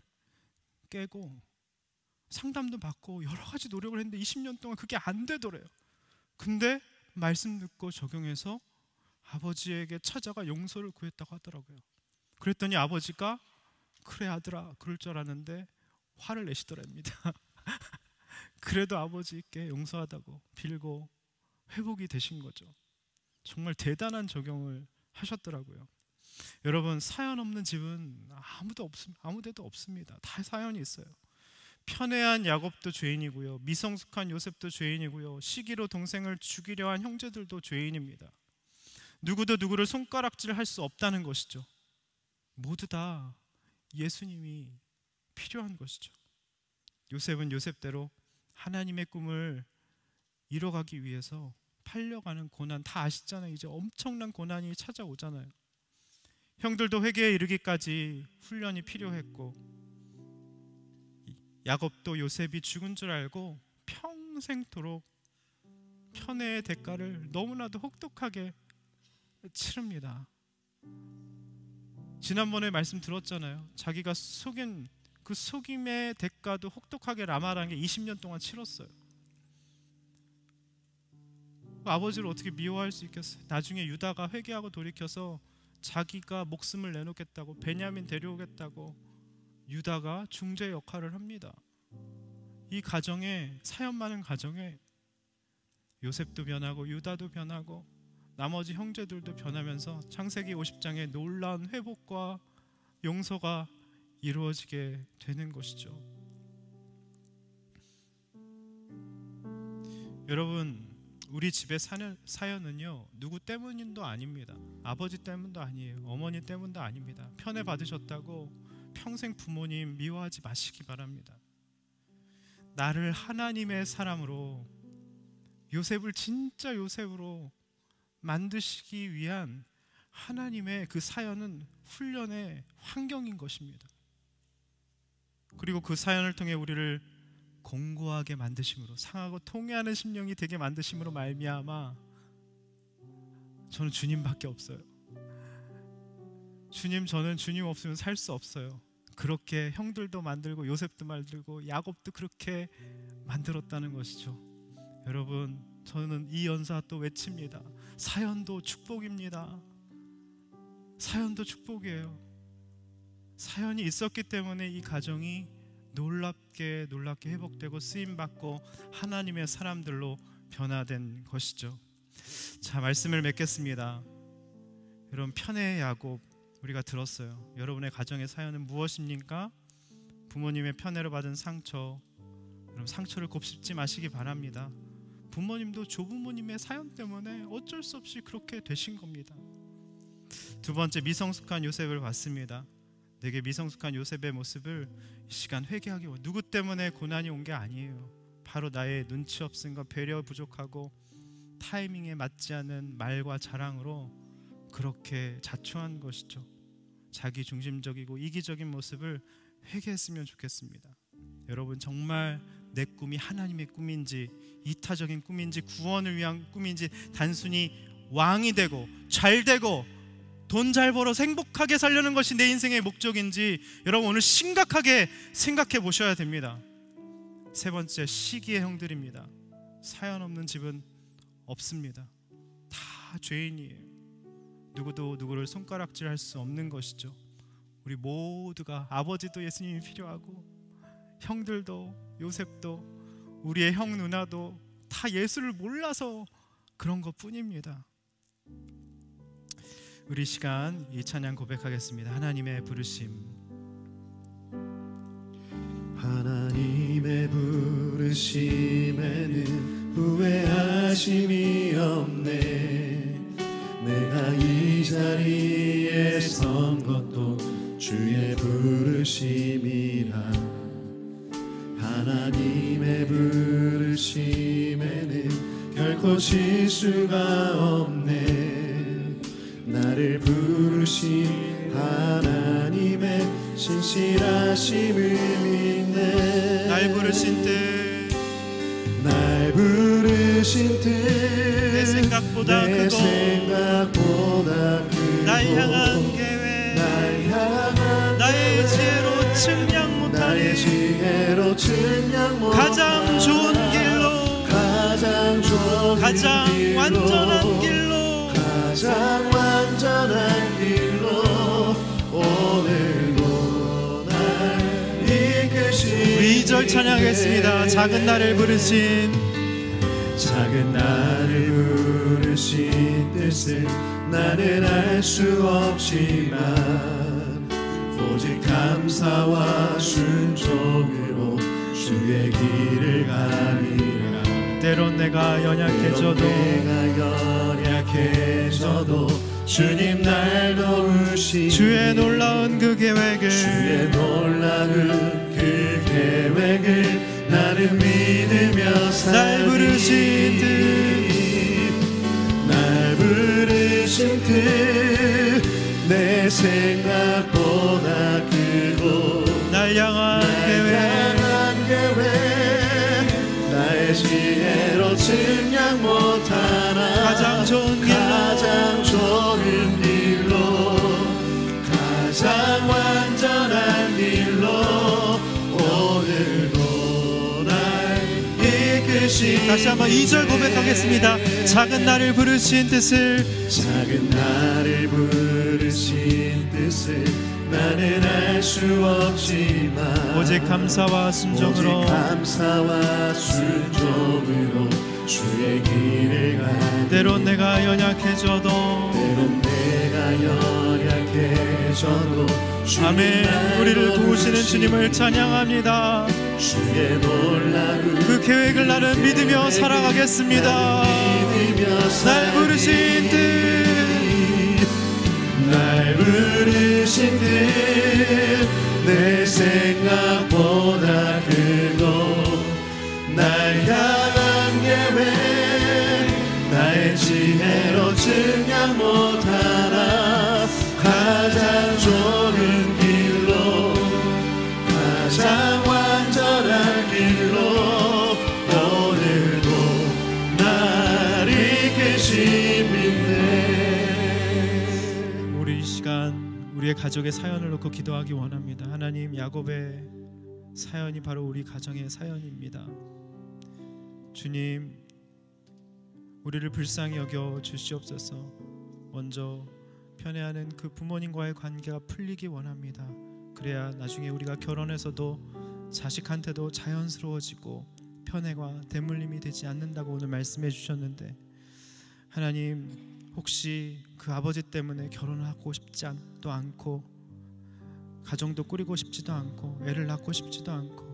깨고 상담도 받고 여러 가지 노력을 했는데 20년 동안 그게 안 되더래요. 근데 말씀 듣고 적용해서 아버지에게 찾아가 용서를 구했다고 하더라고요. 그랬더니 아버지가 그래 아들아, 그럴 줄 알았는데 화를 내시더랍니다. 그래도 아버지께 용서하다고 빌고 회복이 되신 거죠. 정말 대단한 적용을 하셨더라고요. 여러분, 사연 없는 집은 아무 데도 없습니다. 다 사연이 있어요. 편애한 야곱도 죄인이고요, 미성숙한 요셉도 죄인이고요, 시기로 동생을 죽이려 한 형제들도 죄인입니다. 누구도 누구를 손가락질할 수 없다는 것이죠. 모두 다 예수님이 필요한 것이죠. 요셉은 요셉대로 하나님의 꿈을 이뤄가기 위해서 팔려가는 고난, 다 아시잖아요. 이제 엄청난 고난이 찾아오잖아요. 형들도 회개에 이르기까지 훈련이 필요했고, 야곱도 요셉이 죽은 줄 알고 평생토록 편애의 대가를 너무나도 혹독하게 치릅니다. 지난번에 말씀 들었잖아요. 자기가 속인 그 속임의 대가도 혹독하게 라마라는 게 20년 동안 치렀어요. 아버지를 어떻게 미워할 수 있겠어요? 나중에 유다가 회개하고 돌이켜서 자기가 목숨을 내놓겠다고, 베냐민 데려오겠다고 유다가 중재 역할을 합니다. 이 가정에, 사연 많은 가정에 요셉도 변하고 유다도 변하고 나머지 형제들도 변하면서 창세기 50장의 놀라운 회복과 용서가 이루어지게 되는 것이죠. 여러분, 우리 집의 사연은요, 누구 때문도 아닙니다. 아버지 때문도 아니에요. 어머니 때문도 아닙니다. 편애 받으셨다고 평생 부모님 미워하지 마시기 바랍니다. 나를 하나님의 사람으로, 요셉을 진짜 요셉으로 만드시기 위한 하나님의 그 사연은 훈련의 환경인 것입니다. 그리고 그 사연을 통해 우리를 공고하게 만드심으로, 상하고 통회하는 심령이 되게 만드심으로 말미암아 저는 주님밖에 없어요. 저는 주님 없으면 살 수 없어요. 그렇게 형들도 만들고 요셉도 만들고 야곱도 그렇게 만들었다는 것이죠. 여러분, 저는 이 연사 또 외칩니다. 사연도 축복입니다. 사연도 축복이에요. 사연이 있었기 때문에 이 가정이 놀랍게 회복되고 쓰임받고 하나님의 사람들로 변화된 것이죠. 자, 말씀을 맺겠습니다. 여러분, 편애의 야곱 우리가 들었어요. 여러분의 가정의 사연은 무엇입니까? 부모님의 편애로 받은 상처, 여러분 상처를 곱씹지 마시기 바랍니다. 부모님도 조부모님의 사연 때문에 어쩔 수 없이 그렇게 되신 겁니다. 두 번째, 미성숙한 요셉을 봤습니다. 내게 미성숙한 요셉의 모습을 이 시간 회개하기 원해요. 누구 때문에 고난이 온 게 아니에요. 바로 나의 눈치 없음과 배려 부족하고 타이밍에 맞지 않은 말과 자랑으로 그렇게 자초한 것이죠. 자기 중심적이고 이기적인 모습을 회개했으면 좋겠습니다. 여러분, 정말 내 꿈이 하나님의 꿈인지, 이타적인 꿈인지, 구원을 위한 꿈인지, 단순히 왕이 되고 잘 되고 돈 잘 벌어서 행복하게 살려는 것이 내 인생의 목적인지 여러분 오늘 심각하게 생각해 보셔야 됩니다. 세 번째, 시기의 형들입니다. 사연 없는 집은 없습니다. 다 죄인이에요. 누구도 누구를 손가락질할 수 없는 것이죠. 우리 모두가, 아버지도 예수님이 필요하고 형들도 요셉도 우리의 형 누나도 다 예수를 몰라서 그런 것뿐입니다. 우리 시간 이 찬양 고백하겠습니다. 하나님의 부르심. 하나님의 부르심에는 후회하심이 없네. 내가 이 자리에 선 것도 주의 부르심이라. 하나님의 부르심에는 결코 실수가 없네. 나를 부르신 하나님의 신실하심을 믿네. 날 부르신 뜻, 날 부르신 뜻, 내 생각보다 크고 날 향한 계획, 나의 지혜로 측량 못하는 가장 좋은 길로, 가장 완전한 길로, 오늘도 날 이끄시네. 우리 2절 찬양하겠습니다. 작은 나를 부르신, 작은 나를 부르신 뜻을 나는 알 수 없지만 오직 감사와 순종으로 주의 길을 가리라. 때론 내가 연약해져도 주님 날 도우시니 주의 놀라운 그 계획을 나는 믿으며 살리. 날 부르신 뜻 내 생각보다 크고 날 향한 계획, 나의 지혜로 측량 못하나 가장 좋은 길로, 가장 완전한 길로 오늘도 날 이끄시네. 다시 한번 2절 고백하겠습니다. 작은 나를 부르신 뜻을, 작은 나를 부르신 뜻을 나는 알 수 없지만 오직 감사와 순종으로 주의 길을 가리. 때론 내가 연약해져도 아멘. 우리를 도우시는 주님을 찬양합니다. 주의 놀라운 그 계획을 나는 믿으며 살아가겠습니다. 날 부르신 뜻, 내 생각보다 크고 날 향한 계획 나의 지혜로 측량 못하나 가장 좋은 길로, 가장 완전한 길로 오늘도 날 이끄시네. 우리 이 시간 우리의 가족의 사연을 놓고 기도하기 원합니다. 하나님, 야곱의 사연이 바로 우리 가정의 사연입니다. 주님, 우리를 불쌍히 여겨 주시옵소서. 먼저 편애하는 그 부모님과의 관계가 풀리기 원합니다. 그래야 나중에 우리가 결혼해서도 자식한테도 자연스러워지고 편애와 대물림이 되지 않는다고 오늘 말씀해 주셨는데, 하나님, 혹시 그 아버지 때문에 결혼을 하고 싶지도 않고 가정도 꾸리고 싶지도 않고 애를 낳고 싶지도 않고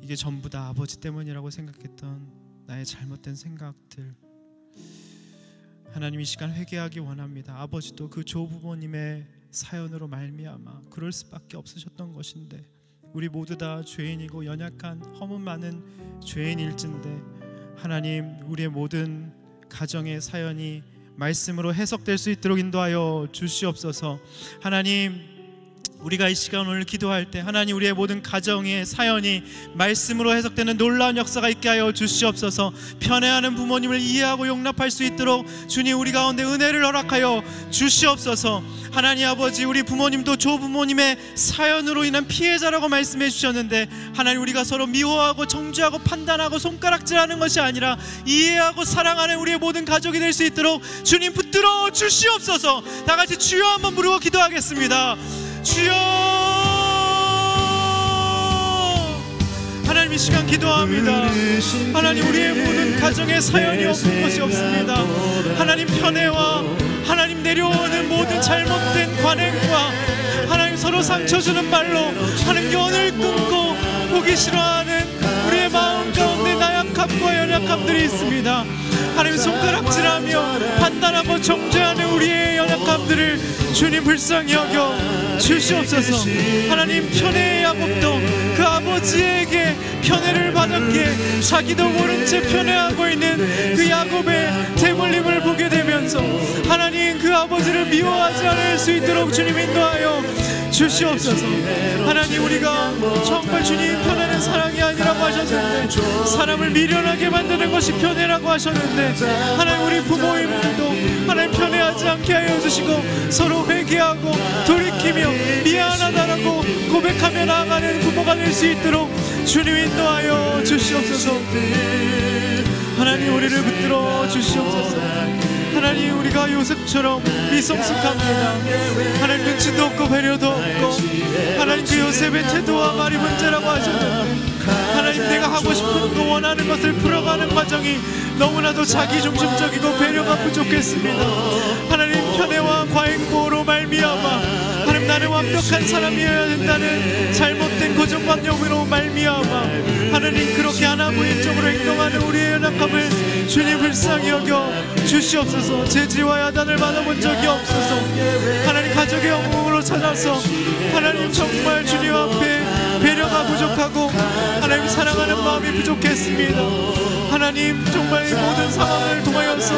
이게 전부 다 아버지 때문이라고 생각했던 나의 잘못된 생각들, 하나님 이 시간 회개하기 원합니다. 아버지도 그 조부모님의 사연으로 말미암아 그럴 수밖에 없으셨던 것인데 우리 모두 다 죄인이고 연약한 허물 많은 죄인일진데, 하나님, 우리의 모든 가정의 사연이 말씀으로 해석될 수 있도록 인도하여 주시옵소서. 하나님, 우리가 이 시간 오늘 기도할 때 하나님 우리의 모든 가정의 사연이 말씀으로 해석되는 놀라운 역사가 있게 하여 주시옵소서. 편애하는 부모님을 이해하고 용납할 수 있도록 주님 우리 가운데 은혜를 허락하여 주시옵소서. 하나님 아버지, 우리 부모님도 조부모님의 사연으로 인한 피해자라고 말씀해 주셨는데 하나님 우리가 서로 미워하고 정죄하고 판단하고 손가락질하는 것이 아니라 이해하고 사랑하는 우리의 모든 가족이 될 수 있도록 주님 붙들어 주시옵소서. 다 같이 주여 한번 부르고 기도하겠습니다. 주여. 하나님 이 시간 기도합니다. 하나님 우리의 모든 가정에 사연이 없는 것이 없습니다. 하나님 편애와 하나님 내려오는 모든 잘못된 관행과 하나님 서로 상처 주는 말로 하나님 연을 끊고 보기 싫어하는 우리의 마음 가운데 나약함과 연약함들이 있습니다. 하나님 손가락질하며 판단하고 정죄하는 우리의 연약함들을 주님 불쌍히 여겨 주시옵소서. 하나님 편애의 야곱도 그 아버지에게 편애를 받았기에 자기도 모른 채 편애하고 있는 그 야곱의 대물림을 보게 되면서 하나님 그 아버지를 미워하지 않을 수 있도록 주님 인도하여 주시옵소서. 하나님 우리가 정말 주님 편애는 사랑이 아니라고 하셨는데 사람을 미련하게 만드는 것이 편애라고 하셨는데 하나님 우리 부모님들도 하나님 편애하지 않게 하여 주시고 서로 회개하고 돌이키며 미안하다라고 고백하며 나아가는 부모가 될 수 있도록 주님 인도하여 주시옵소서. 하나님 우리를 붙들어 주시옵소서. 하나님 우리가 요셉처럼 미성숙합니다. 하나님 눈치도 없고 배려도 없고 하나님 그 요셉의 태도와 말이 문제라고 하셨는데 하나님 내가 하고 싶은 거 원하는 것을 풀어가는 과정이 너무나도 자기중심적이고 배려가 부족했습니다. 하나님 편애와 과잉보호로 말미암아 하나님 나는 완벽한 사람이어야 된다는 잘못된 고정관념으로 말미암아 하나님 그렇게 하나고 일적으로 행동하는 우리의 연약함을 주님 불쌍히 여겨 주시옵소서. 제지와 야단을 받아본 적이 없어서 하나님 가족의 영웅으로 찾아서 하나님 정말 주님 앞에 배려가 부족하고 하나님 사랑하는 마음이 부족했습니다. 하나님 정말 이 모든 상황을 통하여서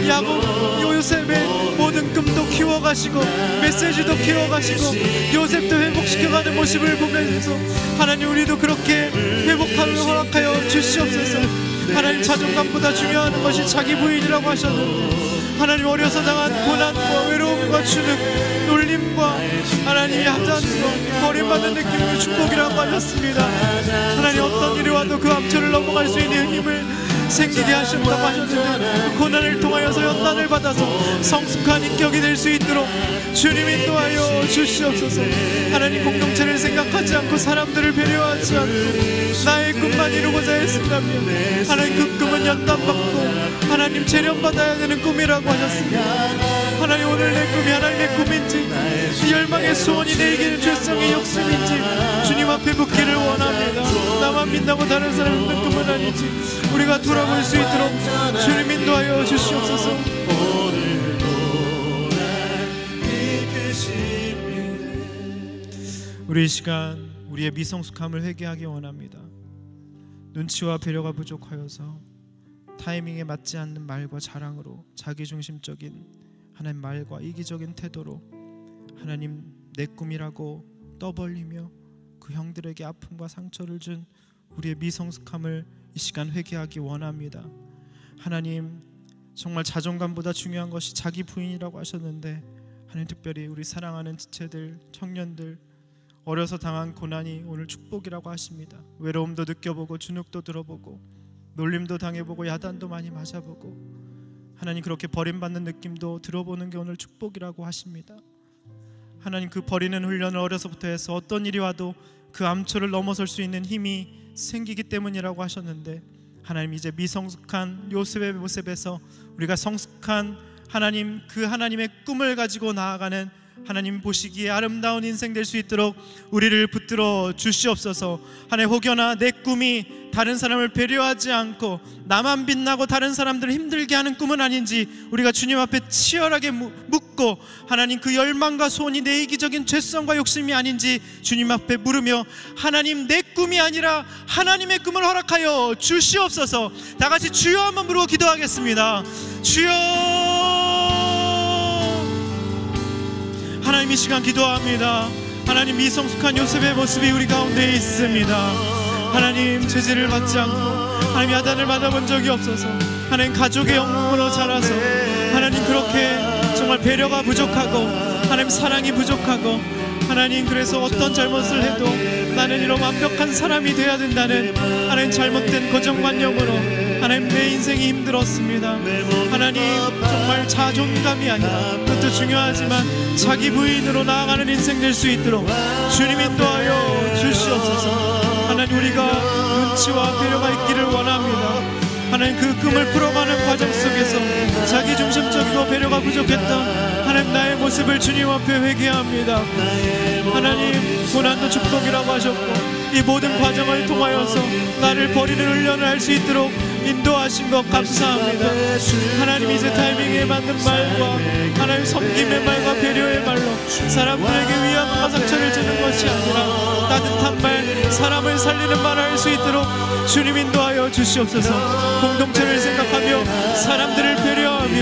야곱 요셉의 모든 꿈도 키워가시고 메시지도 키워가시고 요셉도 회복시켜가는 모습을 보면서 하나님 우리도 그렇게 회복함을 허락하여 주시옵소서. 하나님 자존감보다 중요한 것이 자기 부인이라고 하셨는데 하나님 어려서 당한 고난과 외로움과 주눅 놀림과 하나님의 하자함과 버림받는 느낌을 축복이라고 하셨습니다. 하나님 어떤 일이 와도 그 암초를 넘어갈 수 있는 힘을 생기게 하신다고 하셨는데 그 고난을 통하여서 연단을 받아서 성숙한 인격이 될 수 있도록 주님 인도하여 주시옵소서. 하나님 공동체를 생각하지 않고 사람들을 배려하지 않고 나의 꿈만 이루고자 했습니다면 하나님 그 꿈은 연단받고 하나님 재련받아야 되는 꿈이라고 하셨습니다. 하나님 오늘 내 꿈이 하나님의 꿈인지 이 열망의 소원이 내 이기는 죄성의 욕심인지 주님 앞에 묻기를 원합니다. 나만 빛나고 다른 사람이 있는 꿈은 아니지 우리가 돌아볼 수 있도록 주님 인도하여 주시옵소서. 우리 이 시간 우리의 미성숙함을 회개하기 원합니다. 눈치와 배려가 부족하여서 타이밍에 맞지 않는 말과 자랑으로 자기중심적인 하나님 말과 이기적인 태도로 하나님 내 꿈이라고 떠벌리며 그 형들에게 아픔과 상처를 준 우리의 미성숙함을 이 시간 회개하기 원합니다. 하나님 정말 자존감보다 중요한 것이 자기 부인이라고 하셨는데 하나님 특별히 우리 사랑하는 지체들 청년들 어려서 당한 고난이 오늘 축복이라고 하십니다. 외로움도 느껴보고 주눅도 들어보고 놀림도 당해보고 야단도 많이 맞아보고 하나님 그렇게 버림받는 느낌도 들어보는 게 오늘 축복이라고 하십니다. 하나님 그 버리는 훈련을 어려서부터 해서 어떤 일이 와도 그 암초를 넘어설 수 있는 힘이 생기기 때문이라고 하셨는데 하나님 이제 미성숙한 요셉의 모습에서 우리가 성숙한 하나님 그 하나님의 꿈을 가지고 나아가는 하나님 보시기에 아름다운 인생 될 수 있도록 우리를 붙들어 주시옵소서. 하나님 혹여나 내 꿈이 다른 사람을 배려하지 않고 나만 빛나고 다른 사람들을 힘들게 하는 꿈은 아닌지 우리가 주님 앞에 치열하게 묻고 하나님 그 열망과 소원이 내 이기적인 죄성과 욕심이 아닌지 주님 앞에 물으며 하나님 내 꿈이 아니라 하나님의 꿈을 허락하여 주시옵소서. 다 같이 주여 한번 부르고 기도하겠습니다. 주여. 하나님 이 시간 기도합니다. 하나님 미성숙한 요셉의 모습이 우리 가운데 있습니다. 하나님 죄질을 받지 않고 하나님 야단을 받아본 적이 없어서 하나님 가족의 영웅으로 자라서 하나님 그렇게 정말 배려가 부족하고 하나님 사랑이 부족하고 하나님 그래서 어떤 잘못을 해도 나는 이런 완벽한 사람이 돼야 된다는 하나님 잘못된 고정관념으로 하나님 내 인생이 힘들었습니다. 하나님 정말 자존감이 아니라 그것도 중요하지만 자기 부인으로 나아가는 인생 될 수 있도록 주님 인도하여 주시옵소서. 하나님 우리가 눈치와 배려가 있기를 원합니다. 하나님 그 꿈을 풀어가는 과정 속에서 자기 중심적이고 배려가 부족했던 하나님 나의 모습을 주님 앞에 회개합니다. 하나님 고난도 축복이라고 하셨고 이 모든 과정을 통하여서 나를 버리는 훈련을 할 수 있도록 인도하신 것 감사합니다. 하나님 이제 타이밍에 맞는 말과 하나님 섬김의 말과 배려의 말로 사람들에게 위안과 상처를 주는 것이 아니라 따뜻한 말, 사람을 살리는 말을 할 수 있도록 주님 인도하여 주시옵소서. 공동체를 생각하며 사람들을 배려하며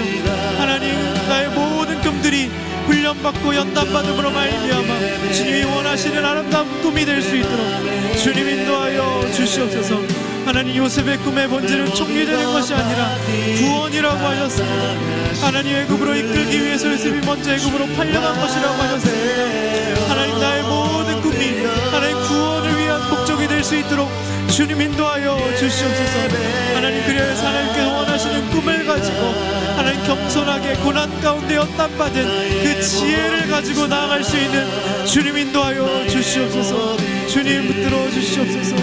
하나님 나의 모든 꿈들이 훈련받고 연단받음으로 말미암아 주님이 원하시는 아름다운 꿈이 될 수 있도록 주님 인도하여 주시옵소서. 하나님 요셉의 꿈의 본질은 총리되는 것이 아니라 구원이라고 하셨습니다. 하나님 애굽으로 이끌기 위해서 요셉이 먼저 애굽으로 팔려간 것이라고 하셨습니다. 하나님 나의 모든 꿈이 하나님 구원을 위한 목적이 될 수 있도록 주님 인도하여 주시옵소서. 하나님 그리하여서 하나님께서 원하시는 꿈을 가지고 하나님 겸손하게 고난 가운데 연단받은 그 지혜를 가지고 나아갈 수 있는 주님 인도하여 주시옵소서. 주님 붙들어 주시옵소서.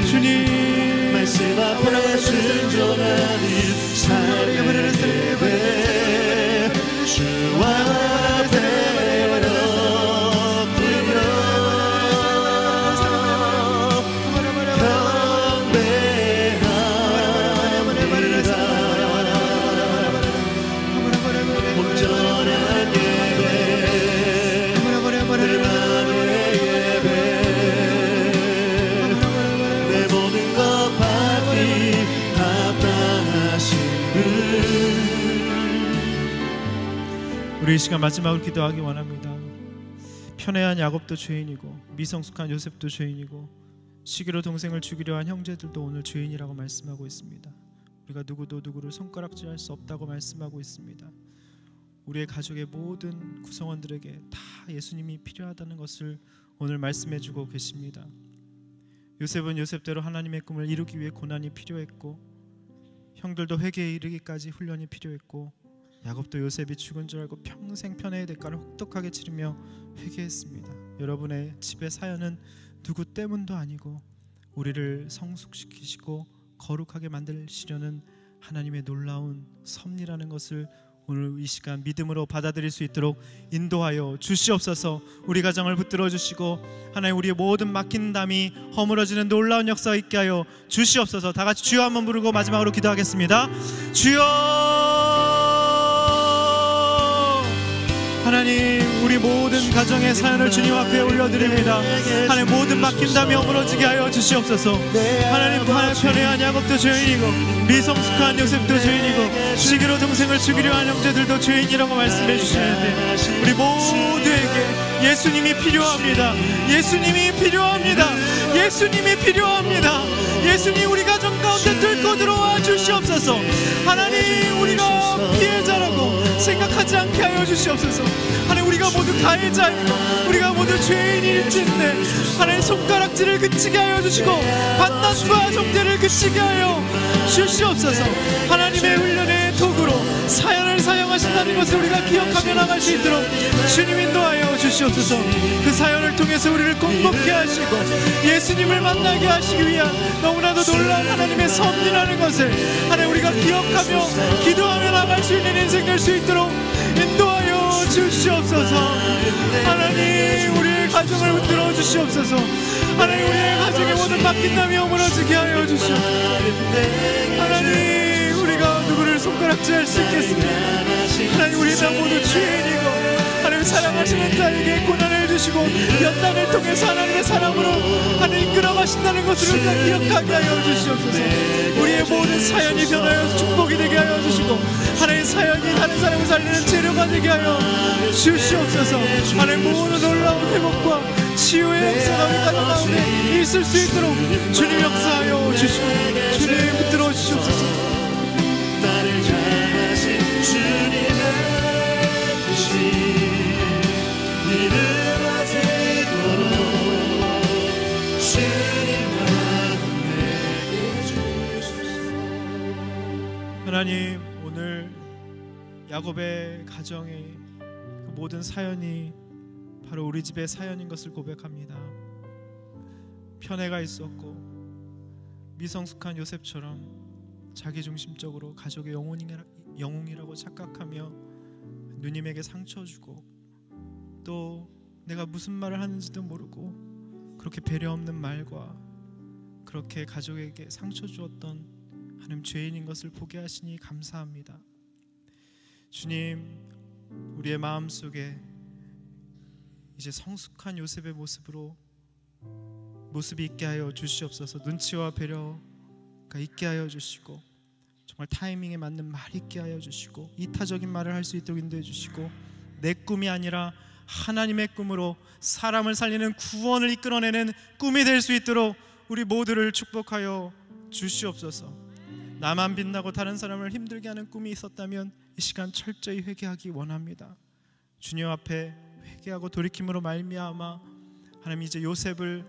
주님 말씀 앞에 순종하니 삶의 주와 우리 이 시간 마지막으로 기도하기 원합니다. 편애한 야곱도 죄인이고 미성숙한 요셉도 죄인이고 시기로 동생을 죽이려 한 형제들도 오늘 죄인이라고 말씀하고 있습니다. 우리가 누구도 누구를 손가락질할 수 없다고 말씀하고 있습니다. 우리의 가족의 모든 구성원들에게 다 예수님이 필요하다는 것을 오늘 말씀해주고 계십니다. 요셉은 요셉대로 하나님의 꿈을 이루기 위해 고난이 필요했고 형들도 회개에 이르기까지 훈련이 필요했고 야곱도 요셉이 죽은 줄 알고 평생 편애의 대가를 혹독하게 치르며 회개했습니다. 여러분의 집의 사연은 누구 때문도 아니고 우리를 성숙시키시고 거룩하게 만드시려는 하나님의 놀라운 섭리라는 것을 오늘 이 시간 믿음으로 받아들일 수 있도록 인도하여 주시옵소서. 우리 가정을 붙들어 주시고 하나님 우리의 모든 막힌 담이 허물어지는 놀라운 역사가 있게 하여 주시옵소서. 다 같이 주여 한번 부르고 마지막으로 기도하겠습니다. 주여. 하나님 우리 모든 가정의 사연을 주님 앞에 올려드립니다. 하나님 모든 막힌 담이 허물어지게 하여 주시옵소서. 하나님 편애한 야곱도 죄인이고 미성숙한 요셉도 죄인이고 시기로 동생을 죽이려 한 형제들도 죄인이라고 말씀해 주시는데 우리 모두에게 예수님이 필요합니다. 예수님이 필요합니다. 예수님이 필요합니다. 예수님 우리 가정 가운데 뚫고 들어와 주시옵소서. 하나님 우리가 피해자라고 생각하지 않게 하여 주시옵소서. 하나님 우리가 모두 가해자이고 우리가 모두 죄인일진데 하나님 손가락질을 그치게 하여 주시고 판단과 정죄를 그치게 하여 주시옵소서. 하나님의 훈련의 도구로 사연을 사용하신다는 것을 우리가 기억하며 나갈 수 있도록 주님 인도하여 주시옵소서. 그 사연을 통해서 우리를 공복케 하시고 예수님을 만나게 하시기 위한 너무나도 놀라운 하나님의 섭리라는 것을 하나님 우리가 기억하며 기도하며 나갈 수 있는 인생 될 수 있도록 인도하여 주시옵소서. 하나님 우리의 가정을 붙들어 주시옵소서. 하나님 우리의 가정의 모든 막힌 담이 허물어지게 하여 주시옵소서. 하나님 우리가 누구를 손가락질할 수 있겠습니까? 하나님 우리 다 모두 죄인이고 하나님 사랑하시는 자에게 고난을 주시고 연단을 통해서 하나님의 사랑으로 하나님 이끌어가신다는 것을 우리가 기억하게 하여 주시옵소서. 우리의 모든 사연이 변하여 축복이 되게 하여 주시고 하나님 사연이 다른 사람을 살리는 재료가 되게 하여 주시옵소서. 하나님 모든 놀라운 회복과 치유의 역사가 우리 가정 가운데 있을 수 있도록 주님 역사하여 주시고 주님 붙들어 주시옵소서. 나를 향하신 주님의 뜻이 이루어지도록 주님만 내게 주소서. 하나님, 오늘 야곱의 가정의 그 모든 사연이 바로 우리 집의 사연인 것을 고백합니다. 편애가 있었고 미성숙한 요셉처럼 자기중심적으로 가족의 영웅이라고 착각하며 누님에게 상처 주고 또 내가 무슨 말을 하는지도 모르고 그렇게 배려 없는 말과 그렇게 가족에게 상처 주었던 하나님 죄인인 것을 보게 하시니 감사합니다. 주님, 우리의 마음속에 이제 성숙한 요셉의 모습이 있게 하여 주시옵소서. 눈치와 배려가 있게 하여 주시고 정말 타이밍에 맞는 말이 있게 하여 주시고 이타적인 말을 할 수 있도록 인도해 주시고 내 꿈이 아니라 하나님의 꿈으로 사람을 살리는 구원을 이끌어내는 꿈이 될 수 있도록 우리 모두를 축복하여 주시옵소서. 나만 빛나고 다른 사람을 힘들게 하는 꿈이 있었다면 이 시간 철저히 회개하기 원합니다. 주님 앞에 회개하고 돌이킴으로 말미암아 하나님 이제 요셉을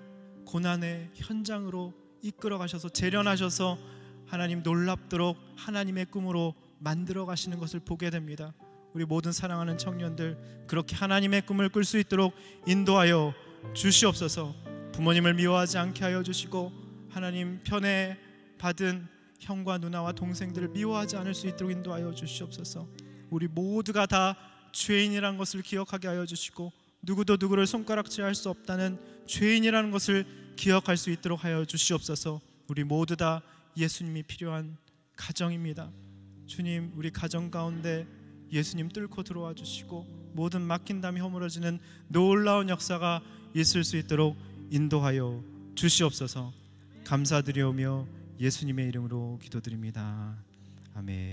고난의 현장으로 이끌어 가셔서 재련하셔서 하나님 놀랍도록 하나님의 꿈으로 만들어 가시는 것을 보게 됩니다. 우리 모든 사랑하는 청년들 그렇게 하나님의 꿈을 꿀 수 있도록 인도하여 주시옵소서. 부모님을 미워하지 않게 하여 주시고 하나님 편애 받은 형과 누나와 동생들을 미워하지 않을 수 있도록 인도하여 주시옵소서. 우리 모두가 다 죄인이라는 것을 기억하게 하여 주시고 누구도 누구를 손가락질할 수 없다는 죄인이라는 것을 기억할 수 있도록 하여 주시옵소서. 우리 모두 다 예수님이 필요한 가정입니다. 주님, 우리 가정 가운데 예수님 뚫고 들어와 주시고 모든 막힌담이 허물어지는 놀라운 역사가 있을 수 있도록 인도하여 주시옵소서. 감사드리오며 예수님의 이름으로 기도드립니다. 아멘.